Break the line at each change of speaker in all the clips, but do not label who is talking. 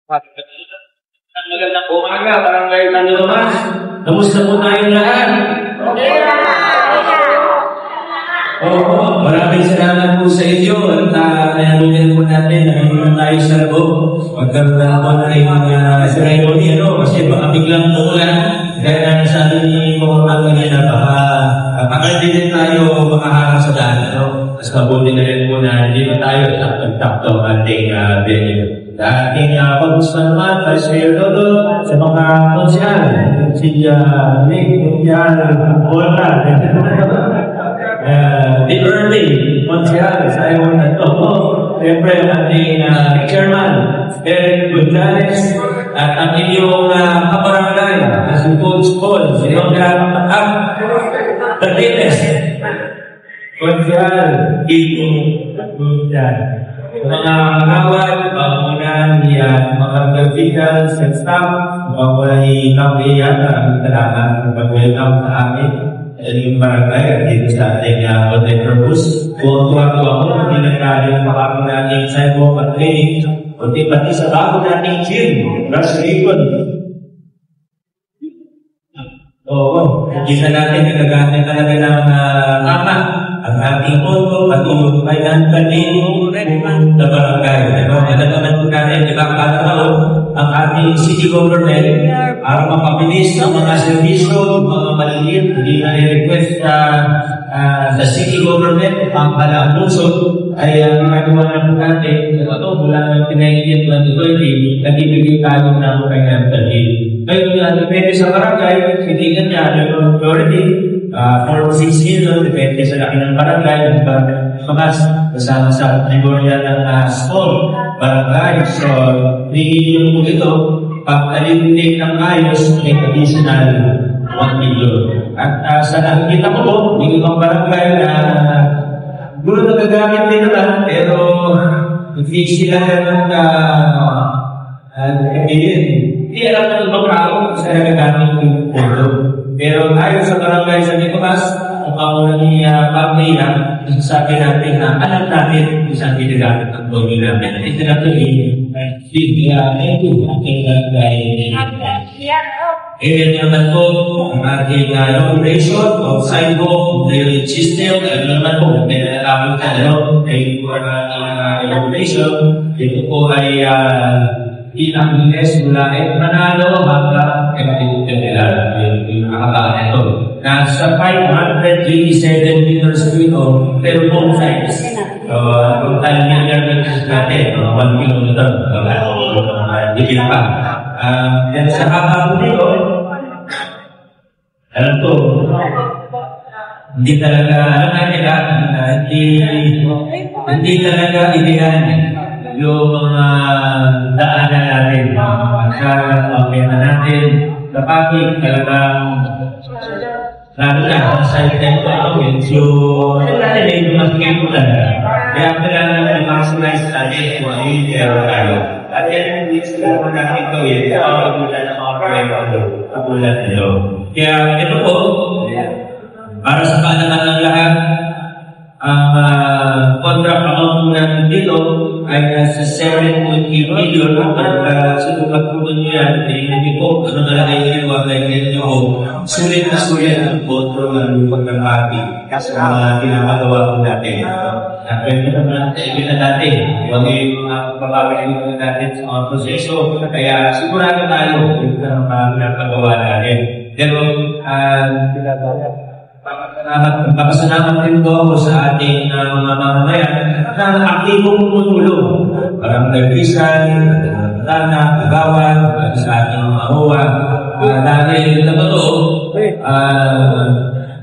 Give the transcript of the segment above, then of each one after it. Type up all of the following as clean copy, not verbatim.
Magandang umaga, Barangay Tandumas. Kamusta po tayong lahat? Oo, maraming salamat po sa inyo at nayamunin po natin na ngayon tayo sa loob. Magkaroon na po na rin ceremony, kasi baka biglang umulan. Kaya sabi ni Mohamad kanina, baka din tayo makaharap sa daan. Mas mabuti na rin po na hindi na tayo takto ang ating venue. Ating pag-gusto naman para sa iyo, Dodo, sa mga konsyal, si Nick, Konsyal, Ola, the early konsyal, sa iyo na ito. Siyempre, ating chairman, Eric Gonzalez, at ang inyong kabarangay, si Coach Paul, si Ronald Matak, the latest, konsyal, Ito, Gonzalez. Mga kawad, pangunan, mga kaibigan, sa staff, mga kawiyan na talagang pag-welcome sa amin sa inyong barangay at dito sa ating content purpose. Tuwa-tuwa ko, hindi na tayo makapag natin sa ibo at training, kundi pati sa bago nating gym, Rush Ribbon. Oo, hindi na natin nagagamit talaga ng tama ang ating pondo at financially na barangay. Nagagaman po natin, kada taon, ang ating city government para mapabilis ang mga servisyo, mga maliliit, hindi na request sa city government, ang palaang lungsod, ay ginagawa na po natin, mula ng pinahigit 2020, nagibigay tayo ng financially. Ngayon, depende sa barangay, hindi ganyan, yung authority, 4 to 6 million, depende sa laki ng barangay, mga kasama sa kategorya ng small barangay. So, hihingin po ito, pag-alimunin ng ayos, may additional 1 million. At sa nakikita ko po, yung ibang barangay na gulo nagagamit din naman, pero hindi sila ng hindi alam na ibang tao sa nagagamit ng pondo. Pero ayon sa barangay sa Nicolas, ang pangunan ni Pamela, sabi natin na alam natin isang ginagamit ng pondo namin. Ito na ito hindi aking barangay. Ngayon naman po, ang ating operation of sidewalk, drainage system, naman po, may nalakot na ay operation. Ito po ay ilang Ines mula Manalo hanggang nila yung nakatahan ito. Nasa 527 meters ito, pero both sides. Total million meters natin, 1 kilometer. Hindi pa. Then sa kakabot nito, alam ko, hindi talaga, hindi talaga ideal yung mga daanan natin, sa pagkena natin, kapag talagang lalo na sa side ito, medyo natin yung masingin ko talaga. Kaya kailangan i-maximize natin kung ano yung meron tayo. At yan yung sila naman natin gawin, kapagulan ng mga proyekto, kagulan nito. Kaya ito po, para sa kaalaman ng lahat, ang contract amount natin dito ay nasa 7.8 million. At sinukat po nyo yan, hindi po, ano talaga yung iwagay nyo, sulit na sulit ang kontrol ng pagkakati sa mga pinapagawa po natin. At pwede naman natin natin, huwag yung papagawin natin sa mga proseso, kaya sigurado tayo yung pinapagawa natin. Pero, Papasalamat rin po ako sa ating mga mamamayan na aktibong tumutulong. Parang nagpisan, Lana, Kagawan, sa ating mga huwa. Dahil na totoo,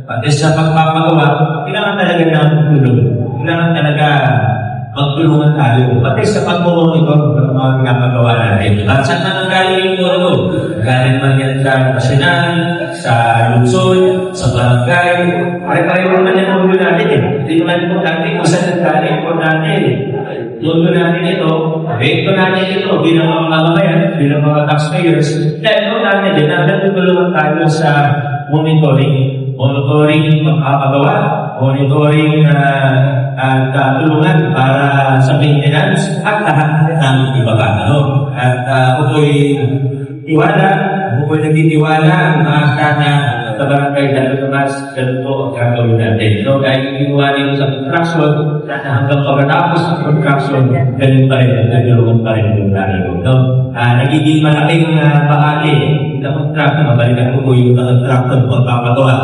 pati sa pagpapagawa, kailangan talaga ng tulong. Kailangan talaga magtulungan tayo. Pati sa pagmumonitor ng mga pinapagawa natin. At saan na nanggaling yung ito? Galing man yan sa Pasinan, sa lungsod, sa barangay. Pare-pareho naman yung mundo natin eh. Hindi naman po natin kung saan nanggaling po natin eh. Mundo natin ito, rekto natin ito bilang mga mamamayan, bilang mga taxpayers. Dahil ito natin din, natutulungan tayo sa monitoring, pagkakagawa, monitoring at tulungan para sa maintenance at lahat ng iba pa. At ako'y nagtitiwala sana sa barangay Santo Tomas, ganito ang gagawin natin. So, dahil ginawa nyo sa construction, sana hanggang pagkatapos ng construction, ganun pa rin, nagulungan pa rin yung plano. Nagiging malaking bahagi ng construction, mabalikan ko po yung construction pagpapagawa.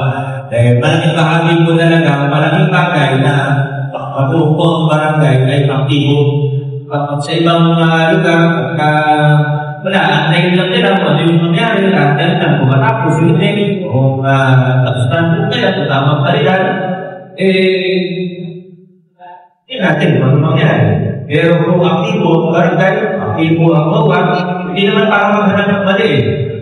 Dahil malaking bahagi po talaga, malaking bagay na pagpupo ang barangay ay aktibo. Sa ibang lugar, wala, dahil lang nila kung ano yung nangyari, dahil lang kung matapos yung hindi, kung tapos na kaya, kung tamang kalidad, hindi natin kung ano mangyari. Pero kung aktibo, aktibo ang mawag, hindi naman parang maghanap ng mali.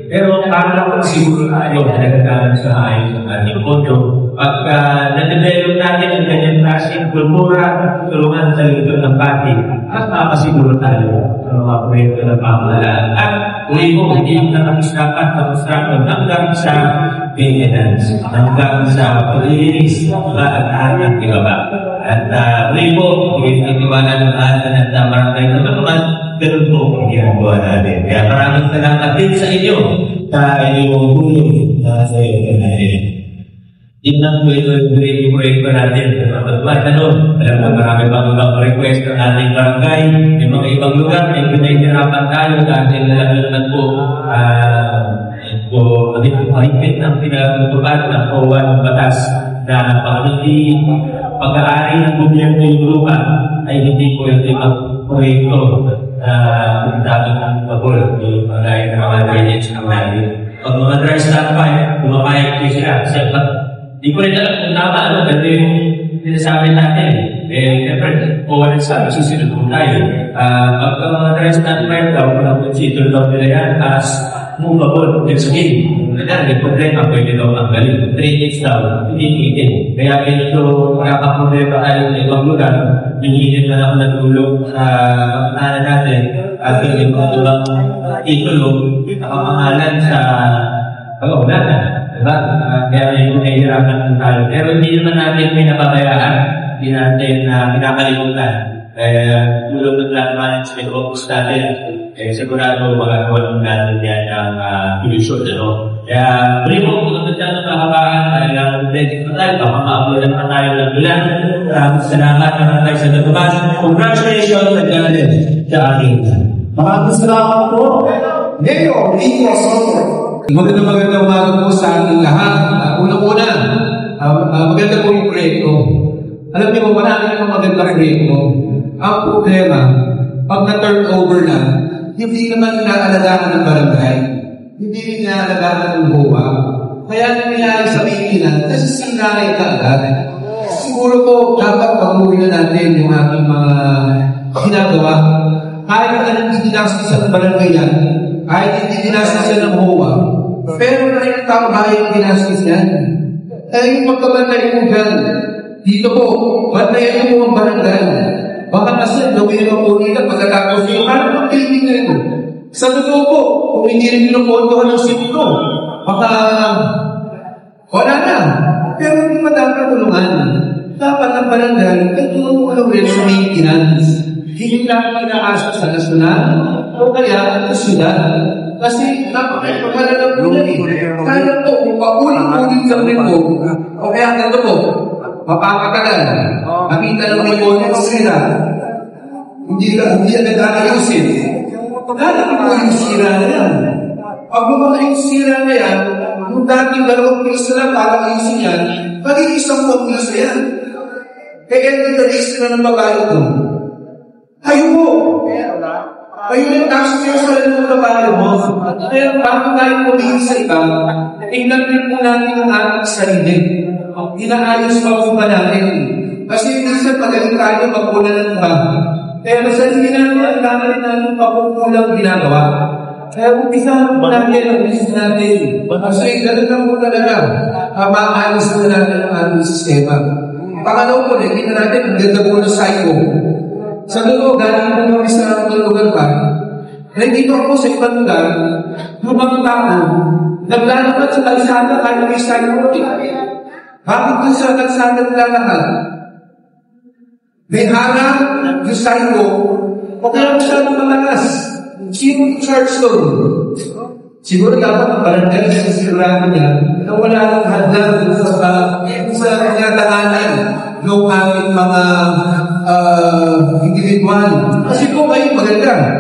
Pero para lang kung siguro tayo nagagalan sa ayos ng ating pondo. Pagka na-develop natin ang kanyang klaseng kultura, tulungan sa lugar ng pati, mas makasiguro tayo sa mga proyekto ng pamahalaan. At uli mo, hindi yung nakamistapan sa construction hanggang sa maintenance, hanggang sa paglilinis at anak ibaba. At uli mo, itiwala ng asan at barangay na naman, ganun po ang ginagawa natin. Kaya maraming salamat din sa inyo sa inyong tulong sa iyo natin. Yun lang po ito yung proyekto natin. Alam mo, marami pang ibang request ng ating barangay, yung mga ibang lugar, may pinahihirapan tayo dahil alam naman po, mahigpit ng pinagtutupad ng COA ng batas na pag-aari ng gobyerno yung lupa ay hindi po yung ibang proyekto na pinagtutupad ng pagul, yung mga mga drainage na mga pag mga dry standpipe, lumapayag ko sila. Di ko rin alam kung tama, pero yung sinasabi natin, siyempre, COA nagsabi, susunod po tayo. Pag mga dry standpipe daw, kung consider daw nila yan as movable, extreme. May problema, pwede daw ang galing. Drainage daw, hindi itin. Kaya medyo nakakaproblema tayo sa ibang lugar. Hinihinit na ako ng tulong sa pagkakanan natin at yung pagkakang itulong nakapangalan sa pag-aulatan. Diba? Kaya yung nahihirapan tayo. Pero hindi naman natin may napabayaan. Hindi natin pinakalimutan. Kaya tulong ng land management office natin. Sigurado magagawa natin yan ang solusyon. Kaya primo, kung ito dyan ang kahabaan, dahil ang ready pa tayo, baka maabulan pa tayo ng bulan. Salamat naman tayo sa Tomas. Congratulations at galing sa ating.
Maraming salamat po. Mayor Rico Soto. Magandang umaga po sa ating lahat. Unang-una, maganda po yung proyekto. Alam niyo, marami naman magandang proyekto. Ang problema, pag na-turnover na, hindi naman inaalagaan ng barangay. Hindi rin inaalagaan ng buwa. Kaya nangyayari sa Pilipinas, kasi sinaray ka agad. Siguro po, dapat pag-uwi na natin yung ating mga ginagawa. Kahit na hindi dinastos ng barangay yan, kahit hindi dinastos yan ng buwa, pero na rin ang taong bayan dinastos yan. Yung pagkabantay mo dyan, dito po, bantayan mo ang barangay. Baka kasi gawin mo po nila pagkatapos yung ng building na ito. Sa totoo po, kung hindi rin pinupuntuhan ng sipto, baka wala na. Pero hindi pa dapat tulungan. Dapat ang barangay ay tulungan rin sa maintenance. Hindi lang pinaasa sa nasyonal o kaya sa syudad. Kasi napakapagala ng bulan. Kaya po, kung paulit-ulit lang rin po, o kaya ganito po, mapapatagal. Makita ng may bonus sila. Hindi nag-aayusin. Lalaki po yung sira na yan. Pag mga yung sira na yan, yung dating 2 piso lang para ayusin yan, magiging 10 piso yan. Kaya nag-aayusin na ng magalit doon. Kayo po. Kayo yung taxpayer sa rin ng babae mo. Kaya bago tayo pumili sa iba, tingnan rin po natin ang ating sarili. Inaayos pa po ba natin? Kasi minsan pagaling tayo magpunan ng iba. Kaya sa sarili natin, ang dami rin natin papupulang ginagawa. Kaya umpisahan po natin ang business natin. Kasi ganun lang po talaga. Maayos na natin ang ating sistema. Pangalaw po, hindi na natin ang ganda po ng psycho. Sa totoo, galing po kami sa lugar pa. Nandito ako sa ibang lugar, yung mga tao, naglalakad sa kalsada kahit may psycho. Bakit doon sa kalsada naglalakad? May harap, yung silo, o kaya masyadong malakas. Sino church doon? Siguro dapat barangay sa siraan niya na wala nang hadlang sa tinataanan ng aming mga individual. Kasi po kayo maganda.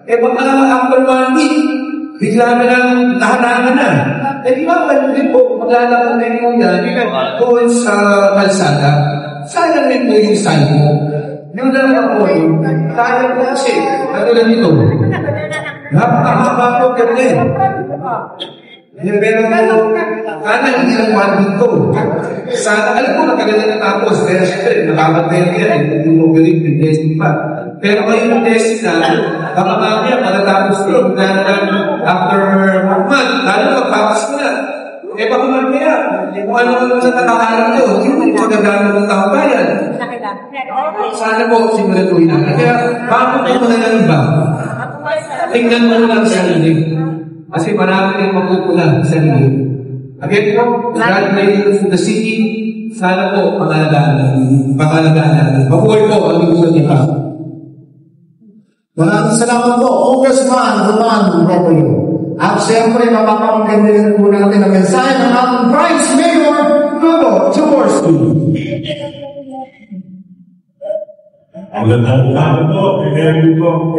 Baka after 1 week, bigla na lang naharangan na. Di ba, pwede po, maglalakad na yung yan, doon sa kalsada. Sayang rin po yung sign mo. Yung lang ako yun, sayang po kasi, katulad nito. Napakahaba po kami. Pero sana hindi lang 1 week to. Sana, alam ko matagal na natapos. Pero siyempre, nakakatayin ka yan. Hindi mo galing, may testing pa. Pero kayo yung testing na, baka mamaya, matatapos ko. After 1 month, lalo magpapos ko na. Baka mamaya, kung ano sa natakaran nyo, hindi mo yung magagamit ng tao bayan. Sana po, siguraduhin na. Kaya, bakit mo na lang ba? Tingnan mo lang sa sarili. Kasi marami rin magpupula sa sarili. Again po, congratulations to the city. Sana po, pangalagaan. Mabuhay po ang lubusan niya pa.
Maraming salamat po, Congressman Roman Romulo. At siyempre, mapapakinggan din po natin ang mensahe ng ating Vice Mayor, Lugo Jaworski.
Magandang umaga po, pinagin po.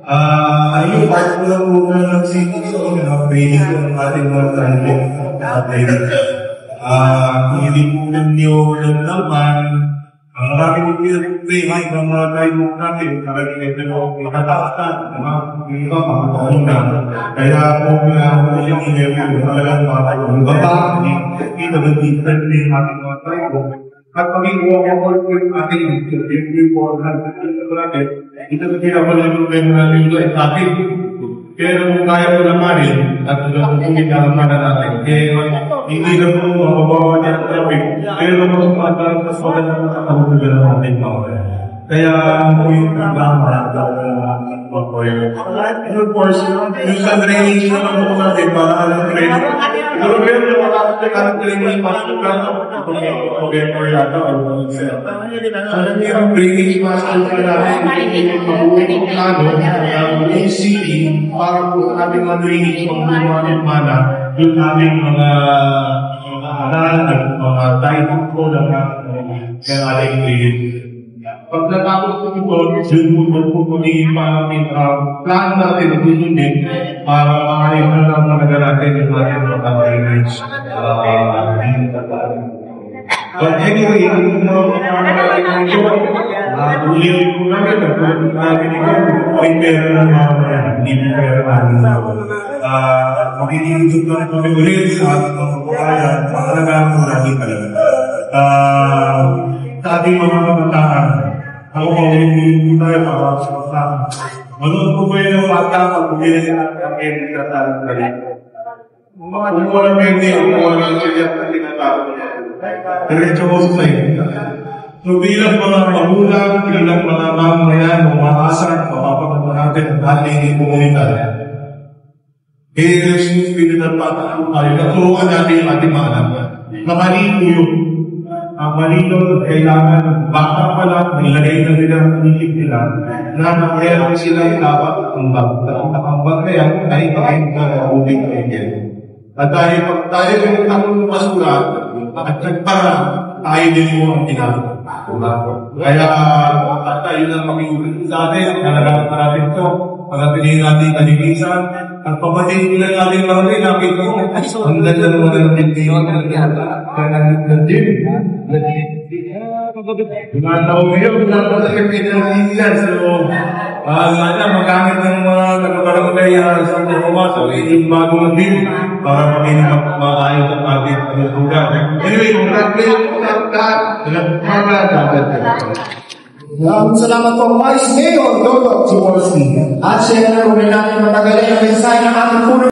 Ayun, part ko lang muna ng city so na-updating ko ng ating mga traffic updating. Hindi po ninyo lang naman, marami po pinag-play ng mga tayo natin, talagang ito yung nakatakan, mga taon na. Kaya po yung interview, talagang mga tayo, baba, hindi nag-different din ating mga tayo. At maging walk-walk yung ating interview po natin, ito na kinapala yung natin ito ay ating. Kaya kung kaya po naman at kung kinalaman na natin, kaya hindi na po mababawa niya ang traffic, pero mas matalang mas magandang nakahulugan ng ating mga. Kaya po yung programa po yun. And of course, yung sa drainage naman po natin, para alam drainage. Pero meron yung makakatakan drainage masukan, okay po yata, alam yung drainage masukan natin, yung mabuhay plano, yung city, para po sa ating mga drainage, mga mana, yung aming mga mga type po ng ating drainage. Pag natapos po ito, yun po magiging maraming plan natin at tutunin para maayos na lang talaga natin yung ating mga drainage. But anyway, yung mga ulit po namin, natin ito, ay pera ng mga hindi pera namin. Makikitug na kami ulit sa ating mga kabayan, makalagaan po natin talaga. Sa ating mga kabataan, ako po hindi tayo makakasama. Manood po ba yung bata pag bumili sila ng edit at talang galit? Kung walang pwede, kung walang siya at tinatawag niya. Diretso ko sa iyo. So bilang mga magulang, bilang mga mamayan, mga asar, mapapagod natin ang ating komunidad. There's no spirit at patalang tayo. Naturuan natin yung ating mga anak. Nakalito yung ang malino kailangan baka pala nilagay na nila ang isip nila na meron sila dapat ambag. Ang ambag na yan ay ubing kaigil. At tayo yung takong basura at nagpara, tayo din mo ang ginagawa. Kaya tayo lang maging sa atin, talagang natin ito, pagkatinin natin kalinisan, at papatin nila natin mga rin, nakit ko, ang ganda naman ng pintiyon, Tumataw ngayon, tumataw sa pinag-iilan. So, sana magamit ng mga taga-barangay sa pumasok yung bagong din para makaayos ang ating lugar. Anyway, congratulations po lahat.
Salamat po, Vice Mayor Dodo Jaworski. At siyempre, huwag natin matagalin ang mensahe ng ating puno